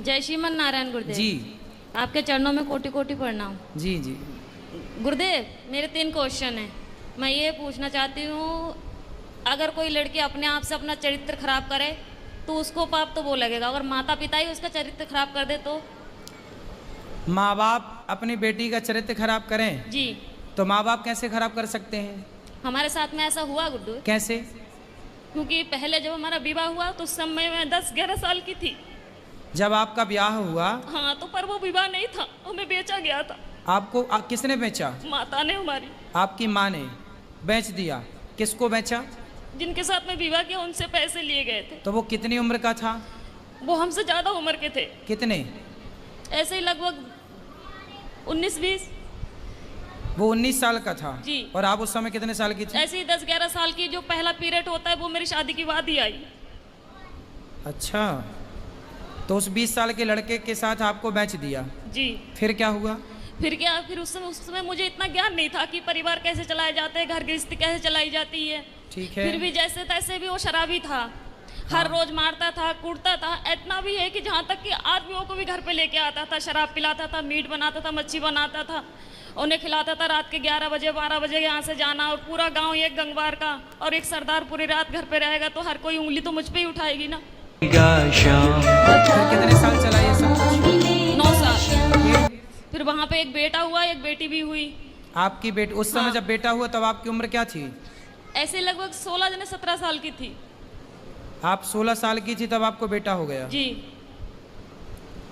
जय श्रीमन नारायण गुरुदेव जी। आपके चरणों में कोटि कोटि प्रणाम। जी जी। गुरुदेव मेरे 3 क्वेश्चन हैं। मैं ये पूछना चाहती हूँ, अगर कोई लड़की अपने आप से अपना चरित्र खराब करे तो उसको पाप तो वो लगेगा, अगर माता पिता ही उसका चरित्र खराब कर दे तो? माँ बाप अपनी बेटी का चरित्र खराब करें जी। तो माँ बाप कैसे खराब कर सकते हैं? हमारे साथ में ऐसा हुआ गुरुदेव। कैसे? क्योंकि पहले जब हमारा विवाह हुआ तो उस समय मैं 10-11 साल की थी। जब आपका ब्याह हुआ? हाँ, तो पर वो विवाह नहीं था, हमें बेचा गया था। आपको किसने बेचा? माता ने हमारी। आपकी माँ ने बेच दिया? किसको बेचा? जिनके साथ में विवाह किया उनसे पैसे लिए गए थे। तो वो कितनी उम्र का था? वो हमसे ज्यादा उम्र के थे। कितने? ऐसे ही लगभग 19-20। वो 19 साल का था जी। और आप उस समय कितने साल की थी? ऐसे ही 10-11 साल की। जो पहला पीरियड होता है वो मेरी शादी के बाद ही आई। अच्छा, तो उस 20 साल के लड़के के साथ आपको बेच दिया? जी। फिर क्या हुआ? फिर क्या, फिर उस समय मुझे इतना ज्ञान नहीं था कि परिवार कैसे चलाए जाते हैं, घर गृहस्थी कैसे चलाई जाती है। ठीक है। फिर भी जैसे तैसे भी वो शराबी था। हर रोज मारता था, कूटता था। इतना भी है कि जहाँ तक कि आदमियों को भी घर पे लेके आता था, शराब पिलाता था, मीट बनाता था, मच्छी बनाता था, उन्हें खिलाता था। रात के 11 बजे 12 बजे यहाँ से जाना, और पूरा गांव एक गंगवार का और एक सरदार पूरी रात घर पे रहेगा तो हर कोई उंगली तो मुझ पे ही उठाएगी ना। फिर कितने साल चला ये सब कुछ? 9 साल। फिर वहाँ पे एक बेटा हुआ, एक बेटी भी हुई। आपकी बेटी उस समय हाँ। जब बेटा हुआ तब आपकी उम्र क्या थी? ऐसे लगभग 16-17 साल की थी। आप 16 साल की थी तब आपको बेटा हो गया? जी।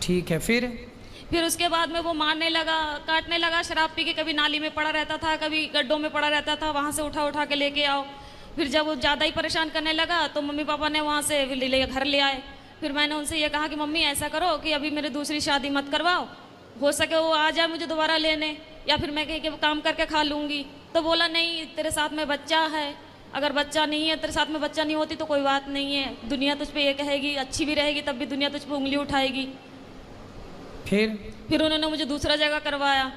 ठीक है। फिर उसके बाद में वो मारने लगा, काटने लगा। शराब पी के कभी नाली में पड़ा रहता था, कभी गड्ढों में पड़ा रहता था, वहाँ से उठा उठा के लेके आओ। फिर जब वो ज़्यादा ही परेशान करने लगा तो मम्मी पापा ने वहाँ से घर ले आए। फिर मैंने उनसे ये कहा कि मम्मी ऐसा करो कि अभी मेरी दूसरी शादी मत करवाओ, हो सके वो आ जाए मुझे दोबारा लेने, या फिर मैं कहीं काम करके खा लूँगी। तो बोला नहीं, तेरे साथ में बच्चा है, अगर बच्चा नहीं है, तेरे साथ में बच्चा नहीं होती तो कोई बात नहीं है, दुनिया तुझ पे ये कहेगी, अच्छी भी रहेगी तब भी दुनिया तुझ पे उंगली उठाएगी। फिर उन्होंने मुझे दूसरा जगह करवाया।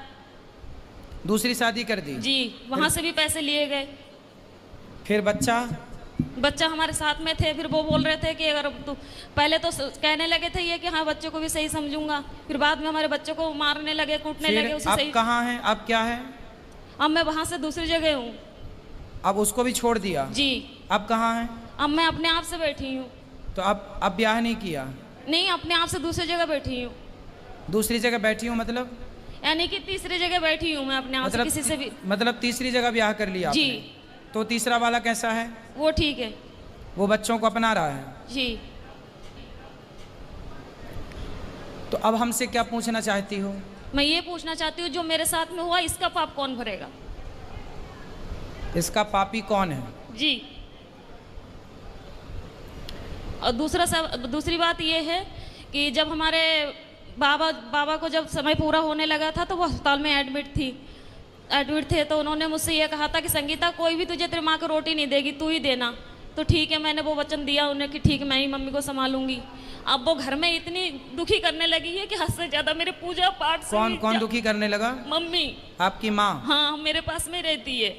दूसरी शादी कर दी? जी। वहाँ से भी पैसे लिए गए। फिर बच्चा हमारे साथ में थे। फिर वो बोल रहे थे कि अगर तू, पहले तो कहने लगे थे ये कि हाँ बच्चों को भी सही समझूंगा, फिर बाद में हमारे बच्चों को मारने लगे, कूटने लगे। उसे अब सही। कहाँ हैं? अब क्या है? अब मैं वहाँ से दूसरी जगह हूँ। अब उसको भी छोड़ दिया? जी। अब कहाँ है? अब मैं अपने आप से बैठी हूँ। तो अब ब्याह नहीं किया? नहीं, अपने आप से दूसरी जगह बैठी हूँ। दूसरी जगह बैठी हूँ मतलब? यानी कि तीसरी जगह बैठी हूँ मैं अपने आप से, किसी से भी। मतलब तीसरी जगह ब्याह कर लिया आपने? जी। तो तीसरा वाला कैसा है? वो ठीक है। वो बच्चों को अपना रहा है? जी। तो अब हमसे क्या पूछना चाहती हो? मैं ये पूछना चाहती हूँ, जो मेरे साथ में हुआ इसका पाप कौन भरेगा? इसका पापी कौन है? जी। और दूसरी बात ये है कि जब हमारे बाबा को जब समय पूरा होने लगा था तो वो अस्पताल में एडमिट थे, तो उन्होंने मुझसे ये कहा था कि संगीता कोई भी तुझे तेरी माँ को रोटी नहीं देगी, तू ही देना। तो ठीक है, मैंने वो वचन दिया उन्हें कि ठीक मैं ही मम्मी को संभालूंगी। अब वो घर में इतनी दुखी करने लगी है कि हद से ज्यादा मेरे पूजा पाठ से। कौन दुखी करने लगा? मम्मी। आपकी माँ? हाँ, मेरे पास में रहती है।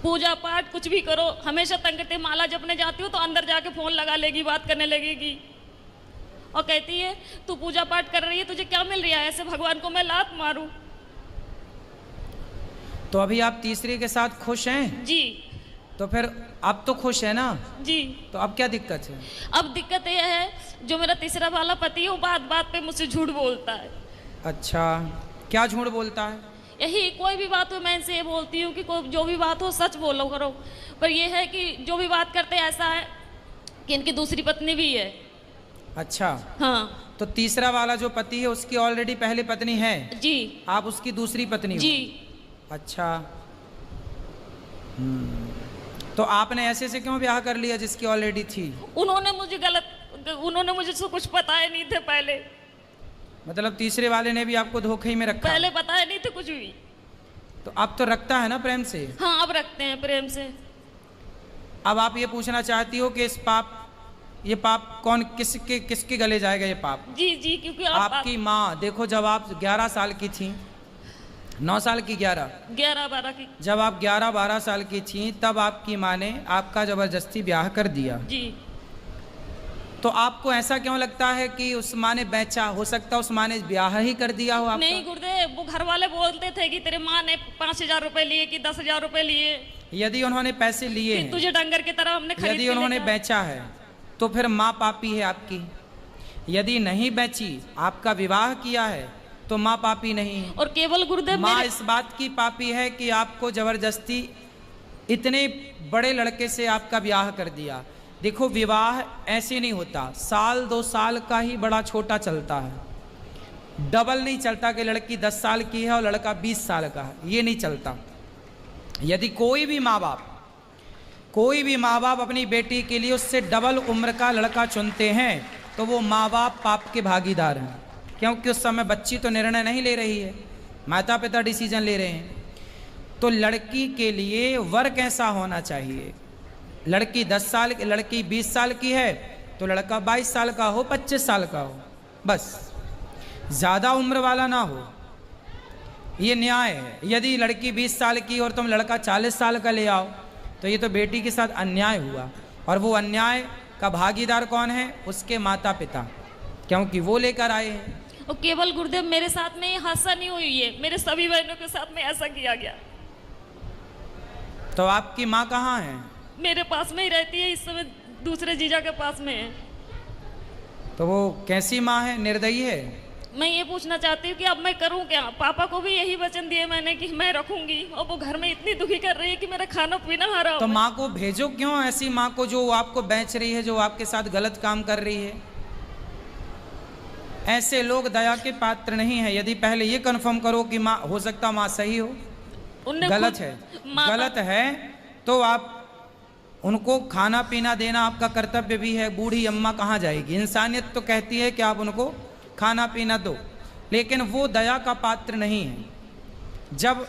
पूजा पाठ कुछ भी करो, हमेशा तंग करते। माला जपने जाती हूँ तो अंदर जाके फोन लगा लेगी, बात करने लगेगी और कहती है तू पूजा पाठ कर रही है, तुझे क्या मिल रहा है, ऐसे भगवान को मैं लात मारूं। तो अभी आप तीसरे के साथ खुश हैं? जी। तो फिर अब तो खुश है ना? जी। तो अब क्या दिक्कत है? अब दिक्कत यह है, जो मेरा तीसरा वाला पति है वो बात बात पे मुझसे झूठ बोलता है। अच्छा, क्या झूठ बोलता है? यही, कोई भी बात हो मैं इनसे ये बोलती हूँ कि जो भी बात हो सच बोलो करो, पर यह है कि जो भी बात करते ऐसा है कि इनकी दूसरी पत्नी भी है। अच्छा। हाँ। तो तीसरा वाला जो पति है उसकी ऑलरेडी पहली पत्नी है? जी। आप उसकी दूसरी पत्नी हो? जी। अच्छा। तो आपने ऐसे से क्यों ब्याह कर लिया जिसकी ऑलरेडी थी? उन्होंने मुझे से कुछ बताए नहीं थे पहले। मतलब तीसरे वाले ने भी आपको धोखे ही में रखा? पहले बताए नहीं थे कुछ भी। तो अब तो रखता है ना प्रेम से? हाँ, अब रखते हैं प्रेम से। अब आप ये पूछना चाहती हो कि ये पाप कौन किसके गले जाएगा ये पाप? जी जी, क्योंकि आपकी माँ। देखो, जब आप 11 साल की थी, 9 साल की, 11-12 की, जब आप 11-12 साल की थी तब आपकी माँ ने आपका जबरदस्ती ब्याह कर दिया। जी। तो आपको ऐसा क्यों लगता है कि उस माँ ने बेचा? हो सकता है उस माँ ने ब्याह ही कर दिया हो आपका। नहीं गुरुदेव, वो घर वाले बोलते थे कि तेरे माँ ने 5,000 रुपए लिए कि 10,000 रुपए लिए, यदि उन्होंने पैसे लिए कि हैं, तुझे डंगर की तरह हमने खरीद यदि के उन्होंने लेकर। बेचा है, तो फिर माँ पापी है आपकी। यदि नहीं बेची, आपका विवाह किया है, तो माँ पापी नहीं है। और केवल गुरुदेव माँ मेरे- इस बात की पापी है कि आपको जबरदस्ती इतने बड़े लड़के से आपका ब्याह कर दिया। देखो, विवाह ऐसे नहीं होता, साल 2 साल का ही बड़ा छोटा चलता है, डबल नहीं चलता कि लड़की 10 साल की है और लड़का 20 साल का है, ये नहीं चलता। यदि कोई भी माँ बाप अपनी बेटी के लिए उससे डबल उम्र का लड़का चुनते हैं, तो वो माँ बाप पाप के भागीदार हैं, क्योंकि उस समय बच्ची तो निर्णय नहीं ले रही है, माता पिता डिसीजन ले रहे हैं। तो लड़की के लिए वर कैसा होना चाहिए? लड़की 10 साल की, लड़की 20 साल की है, तो लड़का 22 साल का हो, 25 साल का हो, बस ज़्यादा उम्र वाला ना हो, ये न्याय है। यदि लड़की 20 साल की और तुम लड़का 40 साल का ले आओ, तो ये तो बेटी के साथ अन्याय हुआ। और वो अन्याय का भागीदार कौन है? उसके माता पिता, क्योंकि वो लेकर आए हैं। और केवल गुरुदेव मेरे साथ में ये हादसा नहीं हुई है, मेरे सभी बहनों के साथ में ऐसा किया गया। तो आपकी माँ कहाँ है? मेरे पास में ही रहती है, इस समय दूसरे जीजा के पास में है। तो वो कैसी माँ है? निर्दयी है? मैं ये पूछना चाहती हूँ कि अब मैं करूँ क्या? पापा को भी यही वचन दिए मैंने कि मैं रखूंगी, और वो घर में इतनी दुखी कर रही है कि मेरा खाना पीना हराम तो है। माँ को भेजो क्यों, ऐसी माँ को जो आपको बेच रही है, जो आपके साथ गलत काम कर रही है। ऐसे लोग दया के पात्र नहीं है। यदि पहले ये कंफर्म करो कि माँ, हो सकता माँ सही हो, उनने गलत खुद- है, माँ- गलत है, तो आप उनको खाना पीना देना आपका कर्तव्य भी है। बूढ़ी अम्मा कहाँ जाएगी? इंसानियत तो कहती है कि आप उनको खाना पीना दो, लेकिन वो दया का पात्र नहीं है। जब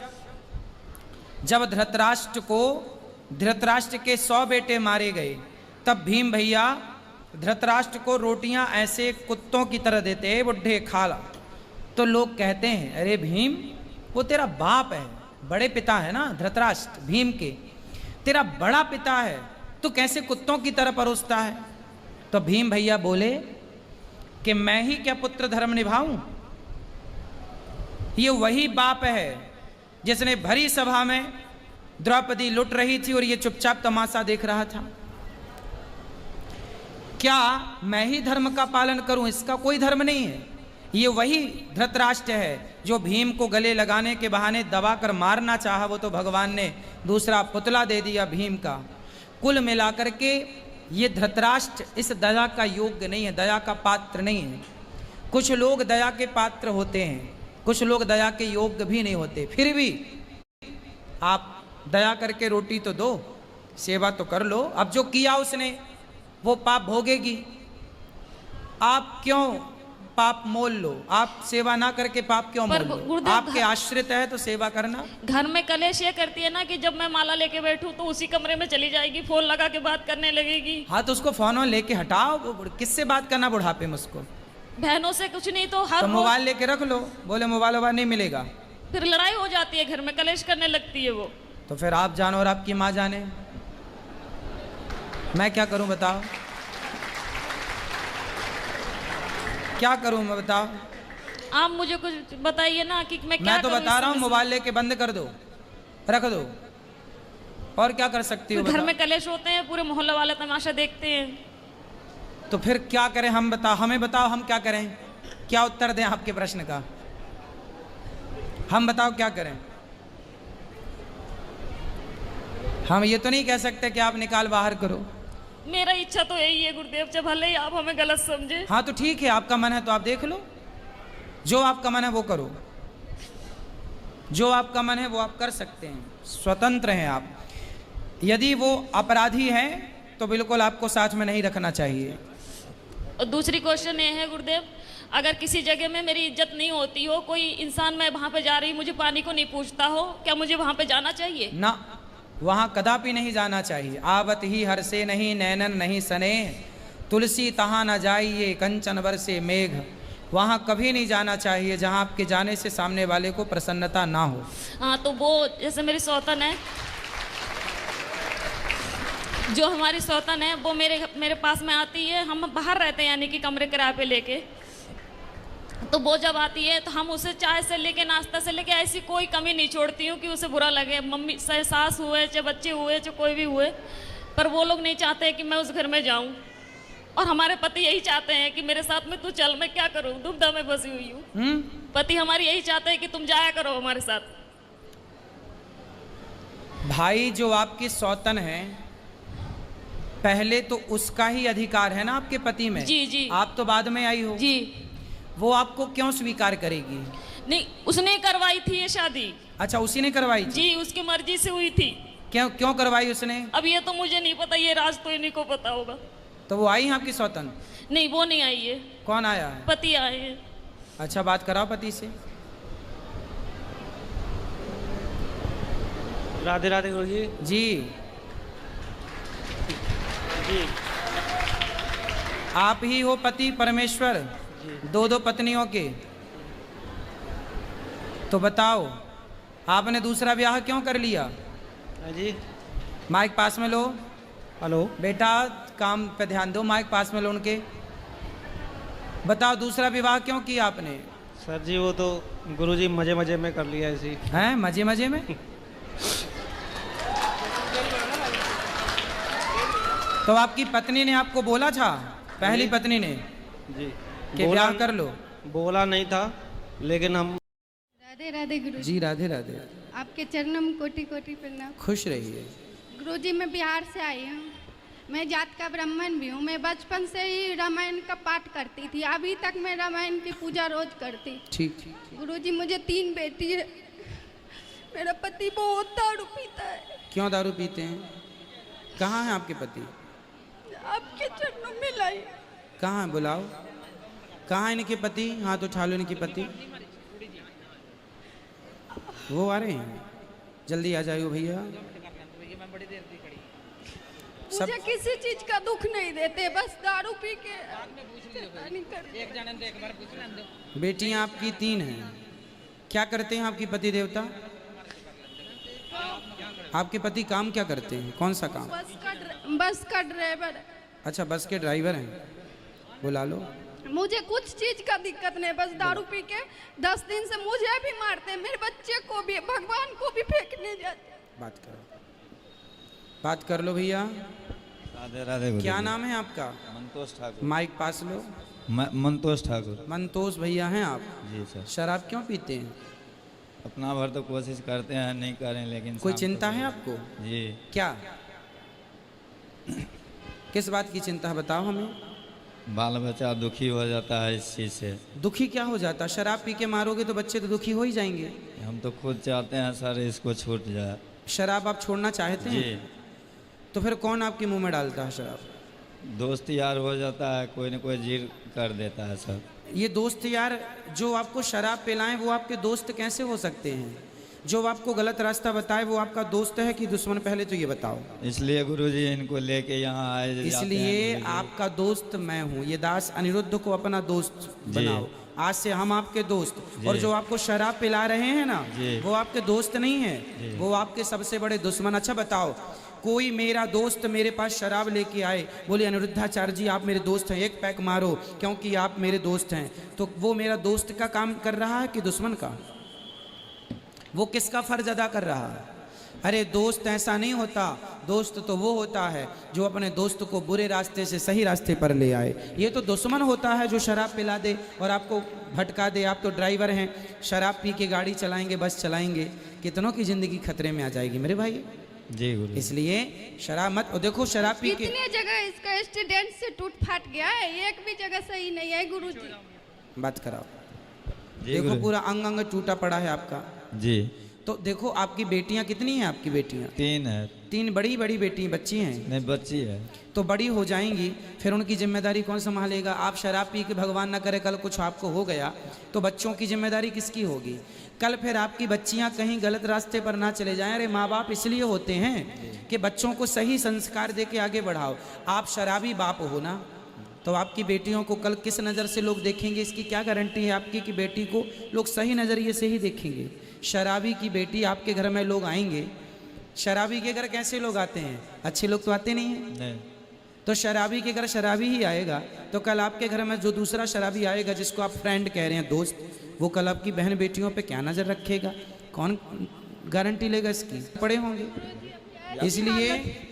धृतराष्ट्र के 100 बेटे मारे गए, तब भीम भैया धृतराष्ट्र को रोटियां ऐसे कुत्तों की तरह देते, बुढ़े खा ला। तो लोग कहते हैं, अरे भीम, वो तेरा बाप है, बड़े पिता है ना धृतराष्ट्र, भीम के तेरा बड़ा पिता है, तो कैसे कुत्तों की तरह परोसता है? तो भीम भैया बोले कि मैं ही क्या पुत्र धर्म निभाऊं? ये वही बाप है जिसने भरी सभा में द्रौपदी लुट रही थी और ये चुपचाप तमाशा देख रहा था। क्या मैं ही धर्म का पालन करूं? इसका कोई धर्म नहीं है। ये वही धृतराष्ट्र है जो भीम को गले लगाने के बहाने दबाकर मारना चाहा, वो तो भगवान ने दूसरा पुतला दे दिया भीम का। कुल मिलाकर के ये धृतराष्ट्र इस दया का योग्य नहीं है, दया का पात्र नहीं है। कुछ लोग दया के पात्र होते हैं, कुछ लोग दया के योग्य भी नहीं होते। फिर भी आप दया करके रोटी तो दो, सेवा तो कर लो। अब जो किया उसने, वो पाप भोगेगी। आप क्यों पाप मोल लो? आप सेवा ना करके पाप क्यों मोल पर लो? गुरुदेव, आपके आश्रित है तो सेवा करना। घर में कलेश ये करती है ना कि जब मैं माला लेके बैठूं तो उसी कमरे में चली जाएगी, फोन लगा के बात करने लगेगी। हाँ, तो उसको फोन लेके हटाओ। किससे बात करना बुढ़ापे में उसको? बहनों से कुछ नहीं तो हर तो रोज मोबाइल लेके रख लो। बोले मोबाइल वोबाइल नहीं मिलेगा, फिर लड़ाई हो जाती है, घर में कलेश करने लगती है वो। तो फिर आप जानो और आपकी माँ जाने, मैं क्या करूं बताओ? क्या करूं मैं बताओ? आप मुझे कुछ बताइए ना कि मैं क्या मैं तो करूं बता इस रहा हूँ, समय से? मोबाइल लेके बंद कर दो, रख दो, और क्या कर सकती हो फिर घर बताओ? में कलेश होते हैं, पूरे मोहल्ले वाले तमाशा देखते हैं। तो फिर क्या करें हम? बताओ, हमें बताओ, हम क्या करें? क्या उत्तर दें आपके प्रश्न का? हम बताओ क्या करें? हम ये तो नहीं कह सकते कि आप निकाल बाहर करो। मेरा इच्छा तो यही है गुरुदेव, जब भले ही आप हमें गलत समझे। हाँ तो ठीक है, आपका मन है तो आप देख लो, जो आपका मन है वो करो, जो आपका मन है वो आप कर सकते हैं, स्वतंत्र हैं आप। यदि वो अपराधी हैं तो बिल्कुल आपको साथ में नहीं रखना चाहिए। और दूसरी क्वेश्चन ये है गुरुदेव, अगर किसी जगह में मेरी इज्जत नहीं होती हो, कोई इंसान मैं वहाँ पे जा रही, मुझे पानी को नहीं पूछता हो, क्या मुझे वहाँ पे जाना चाहिए? ना, वहाँ कदापि नहीं जाना चाहिए। आवत ही हर से नहीं नैनन नहीं सने, तुलसी तहाँ न जाइए कंचन बरसे मेघ। वहाँ कभी नहीं जाना चाहिए जहाँ आपके जाने से सामने वाले को प्रसन्नता ना हो। हाँ, तो वो जैसे मेरी सौतन है, जो हमारी सौतन है वो मेरे पास में आती है, हम बाहर रहते हैं यानी कि कमरे किराए पे लेके, तो वो जब आती है तो हम उसे चाय से लेके नाश्ता से लेके ऐसी कोई कमी नहीं छोड़ती हूँ कि उसे बुरा लगे। मम्मी चाहे सास हुए चाहे बच्चे हुए चाहे कोई भी हुए, पर वो लोग नहीं चाहते कि मैं उस घर में जाऊँ, और हमारे पति यही चाहते हैं कि मेरे साथ में तू चल, मैं क्या करूँ, दुविधा में फंसी हुई हूँ। पति हमारे यही चाहते हैं कि तुम जाया करो हमारे साथ। भाई जो आपकी सौतन है, पहले तो उसका ही अधिकार है ना आपके पति में। जी जी। आप तो बाद में आई हो जी। वो आपको क्यों स्वीकार करेगी? नहीं, उसने करवाई थी ये शादी। अच्छा, उसी ने करवाई थी? जी, उसकी मर्जी से हुई थी। क्यों क्यों करवाई उसने? अब ये तो मुझे नहीं पता, ये राज तो इन्हीं को पता होगा। तो वो आई है आपकी सौतन? नहीं, वो नहीं आई है। कौन आया है? पति आए हैं। अच्छा, बात कराओ पति से। राधे राधे गुरु जी। जी जी आप ही हो पति परमेश्वर, दो पत्नियों के? तो बताओ आपने दूसरा ब्याह क्यों कर लिया? हाँ जी। माइक पास में लो। हेलो। बेटा काम पे ध्यान दो, माइक पास में लो उनके। बताओ दूसरा विवाह क्यों किया आपने? सर जी वो तो गुरु जी मजे मजे में कर लिया ऐसी। हैं मजे मजे में? तो आपकी पत्नी ने आपको बोला था, पहली पत्नी ने, जी कि ब्याह कर लो? बोला नहीं था, लेकिन हम। राधे राधे गुरु जी राधे राधे। आपके चरणों में कोटि कोटि प्रणाम। खुश रहिए। गुरु जी मैं बिहार से आई हूँ, मैं जात का ब्राह्मण भी हूँ। मैं बचपन से ही रामायण का पाठ करती थी, अभी तक मैं रामायण की पूजा रोज करती। ठीक ठीक। गुरु जी मुझे 3 बेटी है, मेरा पति बहुत दारू पीता है। क्यों दारू पीते हैं? कहाँ हैं आपके पति? आपके चरणों में लाई। कहाँ है, बुलाओ। कहाँ है इनके पति? हाथ उठा लो इनके पति। वो आ रहे हैं, जल्दी आ जाइए भैया। मुझे किसी चीज का दुख नहीं देते, बस दारू पी के शैतानी करते। बेटियां आपकी 3 हैं, क्या करते हैं आपकी पति देवता? आपके पति काम क्या करते हैं, कौन सा काम? बस का ड्राइवर। अच्छा, बस के ड्राइवर हैं। बुला लो। मुझे कुछ चीज का दिक्कत नहीं, बस दारू पी के 10 दिन से मुझे भी मारते हैं, मेरे बच्चे को भी, भगवान को भी फेंकने जाते। बात करो, बात कर लो भैया। राधे राधे गुरु क्या जी। नाम है आपका? मंतोष ठाकुर। माइक पास लो। मंतोष ठाकुर। मंतोष भैया हैं आप? जी सर। शराब क्यों पीते हैं? अपना भर तो कोशिश करते हैं नहीं करें, लेकिन कोई शाम चिंता को- है आपको? जी। क्या, किस बात की चिंता है बताओ हमें। बाल बच्चा दुखी हो जाता है इस चीज़ से। दुखी क्या हो जाता? शराब पी के मारोगे तो बच्चे तो दुखी हो ही जाएंगे। हम तो खुद चाहते हैं सर इसको छूट जाए। शराब आप छोड़ना चाहते हैं? जी। तो फिर कौन आपके मुंह में डालता है शराब? दोस्त यार हो जाता है, कोई न कोई जीर कर देता है सर। ये दोस्त यार जो आपको शराब पिलाएं वो आपके दोस्त कैसे हो सकते हैं? जो आपको गलत रास्ता बताए वो आपका दोस्त है कि दुश्मन, पहले तो ये बताओ। इसलिए गुरुजी इनको लेके यहाँ आए जाते हैं इसलिए गुरुजी। आपका दोस्त मैं हूँ। ये दास अनिरुद्ध को अपना दोस्त बनाओ। आज से हम आपके दोस्त। और जो आपको शराब पिला रहे हैं ना, वो आपके दोस्त नहीं है, वो आपके सबसे बड़े दुश्मन। अच्छा बताओ, कोई मेरा दोस्त मेरे पास शराब लेके आए, बोले अनिरुद्धाचार्य जी आप मेरे दोस्त हैं, एक पैक मारो क्योंकि आप मेरे दोस्त हैं, तो वो मेरा दोस्त का काम कर रहा है कि दुश्मन का? वो किसका फर्ज अदा कर रहा है? अरे दोस्त ऐसा नहीं होता, दोस्त तो वो होता है जो अपने दोस्त को बुरे रास्ते से सही रास्ते पर ले आए। ये तो दुश्मन होता है जो शराब पिला दे और आपको भटका दे। आप तो ड्राइवर हैं, शराब पी के गाड़ी चलाएंगे, बस चलाएंगे, कितनों की ज़िंदगी खतरे में आ जाएगी मेरे भाई। जी गुरु। इसलिए शराब मत। और देखो शराब पी के कितने जगह इसका एक्सीडेंट से टूट फाट गया है, एक भी जगह सही नहीं है गुरुजी। बात कराओ। जी देखो गुरु। पूरा अंग अंग टूटा पड़ा है आपका। जी। तो देखो आपकी बेटियां कितनी हैं? आपकी बेटियां 3 है। 3 बड़ी बड़ी बेटी बच्ची हैं। नहीं बच्ची है। तो बड़ी हो जाएंगी, फिर उनकी जिम्मेदारी कौन संभालेगा? आप शराब पी के भगवान न करे कल कुछ आपको हो गया तो बच्चों की जिम्मेदारी किसकी होगी? कल फिर आपकी बच्चियां कहीं गलत रास्ते पर ना चले जाएं। अरे माँ बाप इसलिए होते हैं कि बच्चों को सही संस्कार दे के आगे बढ़ाओ। आप शराबी बाप हो ना, तो आपकी बेटियों को कल किस नज़र से लोग देखेंगे? इसकी क्या गारंटी है आपकी कि बेटी को लोग सही नज़रिए से ही देखेंगे? शराबी की बेटी आपके घर में लोग आएंगे शराबी के घर कैसे लोग आते हैं? अच्छे लोग तो आते नहीं हैं। नहीं। तो शराबी के घर शराबी ही आएगा, तो कल आपके घर में जो दूसरा शराबी आएगा जिसको आप फ्रेंड कह रहे हैं, दोस्त, वो कल आपकी बहन बेटियों पे क्या नज़र रखेगा? कौन गारंटी लेगा इसकी? पड़े होंगे। इसलिए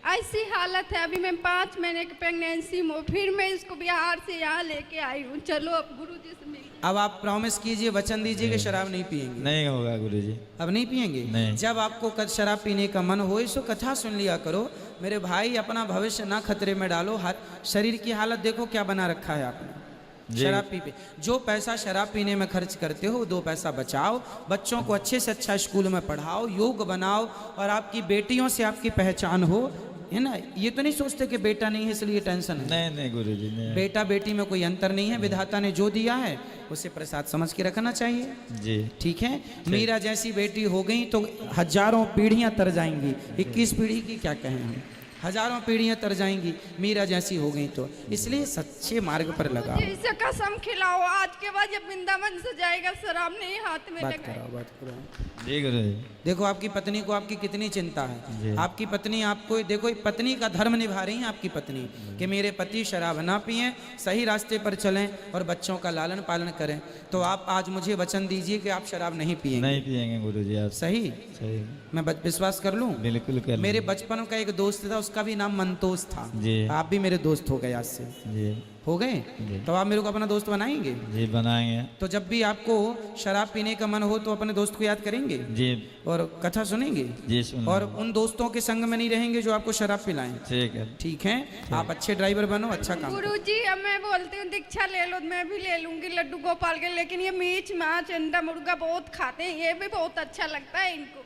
ऐसी हालत है, अभी मैं 5 महीने की प्रेगनेंसी में हूँ, फिर मैं इसको बिहार से यहाँ लेके आई हूँ। चलो अब गुरुजी से मिल। अब आप प्रॉमिस कीजिए, वचन दीजिए कि शराब नहीं पिएंगे। नहीं होगा गुरुजी। अब नहीं पिएंगे? नहीं। जब आपको शराब पीने का मन हो, इसको कथा सुन लिया करो। मेरे भाई, अपना भविष्य ना खतरे में डालो। शरीर की हालत देखो क्या बना रखा है आपने, शराब पी पे। जो पैसा शराब पीने में खर्च करते हो, 2 पैसा बचाओ, बच्चों को अच्छे से अच्छा स्कूल में पढ़ाओ, योग बनाओ, और आपकी बेटियों से आपकी पहचान हो, है ना। ये तो नहीं सोचते कि बेटा नहीं है इसलिए टेंशन है। नहीं नहीं गुरुजी, नहीं। बेटा बेटी में कोई अंतर नहीं है। विधाता ने जो दिया है उसे प्रसाद समझ के रखना चाहिए। जी ठीक है। मीरा जैसी बेटी हो गई तो हजारों पीढ़ियां तर जाएंगी। 21 पीढ़ी की क्या कहें हम, हजारों पीढ़ियां तर जाएंगी मीरा जैसी हो गई तो। इसलिए सच्चे मार्ग पर लगाओ। इसे कसम खिलाओ, आज के बाद जब वृंदावन से जाएगा शराब नहीं हाथ में बात लगाए। कराओ, बात कराओ। जी गुरुजी। देखो आपकी पत्नी को आपकी कितनी चिंता है। जी। आपकी पत्नी आपको, देखो पत्नी का धर्म निभा रही है आपकी पत्नी, कि मेरे पति शराब ना पिएं, सही रास्ते पर चलें और बच्चों का लालन पालन करें। तो आप आज मुझे वचन दीजिए कि आप शराब नहीं पिएंगे। नहीं पिएंगे गुरुजी आप। सही? सही। मैं विश्वास कर लूं? बिल्कुल कर। मेरे बचपन का एक दोस्त था, उसका भी नाम मंतोष था। जी। आप भी मेरे दोस्त हो गए आज से। जी। हो गए? जी। तो आप मेरे को अपना दोस्त बनाएंगे? जी बनाएंगे। तो जब भी आपको शराब पीने का मन हो तो अपने दोस्त को याद करेंगे जी। और कथा सुनेंगे। जी सुन। और उन दोस्तों के संग में नहीं रहेंगे जो आपको शराब पिलाएं। ठीक है। ठीक है। आप अच्छे ड्राइवर बनो, अच्छा काम करो। गुरुजी, अब मैं बोलती हूँ दीक्षा ले लो, मैं भी ले लूंगी लड्डू गोपाल के। लेकिन ये मीच माछ अंडा मुर्गा बहुत खाते हैं, ये भी बहुत अच्छा लगता है इनको।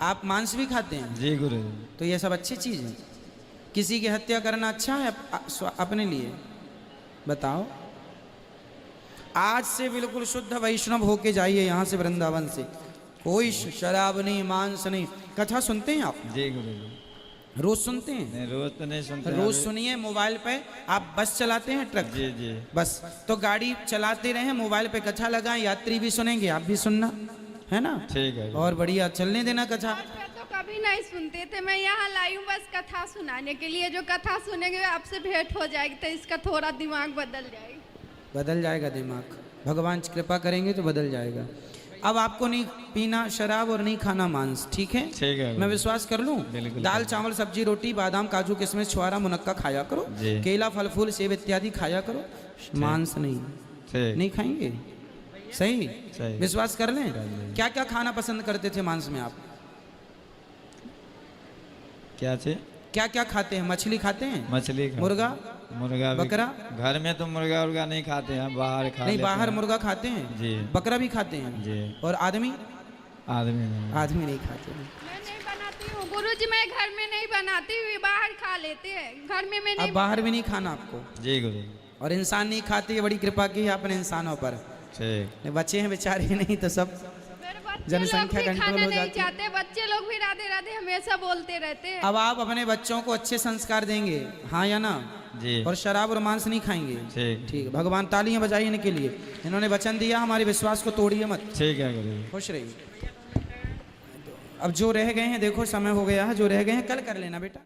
आप मांस भी खाते हैं? जी गुरुजी। तो ये सब अच्छी चीज़ है। किसी की हत्या करना अच्छा है अपने लिए? बताओ। आज से बिल्कुल शुद्ध वैष्णव होके जाइए यहाँ से, वृंदावन से। कोई शराब नहीं, मांस नहीं। कथा सुनते हैं आप? जी गुरुजी। रोज सुनते हैं? नहीं रोज तो नहीं सुनते। रोज सुनिए मोबाइल पे। आप बस चलाते हैं, ट्रक? जी जी। बस तो गाड़ी चलाते रहें, मोबाइल पे कथा लगाएं, यात्री भी सुनेंगे, आप भी सुनना, है ना। ठीक है। और बढ़िया चलने देना कथा। तो कभी नहीं सुनते थे, मैं यहाँ लाई हूँ बस कथा सुनाने के लिए। जो कथा सुनेंगे आपसे भेंट हो जाएगी तो इसका थोड़ा दिमाग बदल जाएगा। बदल जाएगा दिमाग, भगवान कृपा करेंगे तो बदल जाएगा। अब आपको नहीं पीना शराब और नहीं खाना मांस, ठीक है? ठीक है। मैं विश्वास कर लूं? बिल्कुल। दाल चावल सब्जी रोटी बादाम काजू किशमिश छुआरा मुनक्का खाया करो, जी। केला फल फूल सेब इत्यादि खाया करो, मांस नहीं। ठीक। नहीं खाएंगे? सही? सही। विश्वास कर लें? क्या क्या खाना पसंद करते थे मांस में आप? क्या थे? क्या क्या खाते हैं? मछली खाते हैं? मछली खाते हैं। मुर्गा? मुर्गा भी। बकरा? घर में तो मुर्गा उर्गा नहीं खाते हैं, बाहर खा नहीं, लेते बाहर हैं। मुर्गा खाते हैं? जी। बकरा भी खाते हैं? जी। और आदमी? आदमी नहीं। आदमी नहीं खाते हैं। मैं नहीं बनाती हूँ गुरुजी, मैं घर में नहीं बनाती हुई, बाहर खा लेते हैं। घर में मैं नहीं। अब बाहर भी नहीं खाना आपको? जी गुरु। और इंसान नहीं खाते, ये बड़ी कृपा की है आपने इंसानों पर। ठीक। बच्चे हैं बेचारे, नहीं तो सब मेरे बच्चे जनसंख्या लोग भी कंट्रोल खाना हो नहीं जाती है। चाहते, बच्चे लोग भी राधे राधे हमेशा बोलते रहते हैं। अब आप अपने बच्चों को अच्छे संस्कार देंगे, हाँ या ना? जी। और शराब और मांस नहीं खाएंगे? ठीक। ठीक है। भगवान तालियां बजाइए इनके लिए, इन्होंने वचन दिया, हमारे विश्वास को तोड़िए मत। ठीक है गुरु। खुश रहिए। अब जो रह गए हैं, देखो समय हो गया है, जो रह गए हैं कल कर लेना बेटा।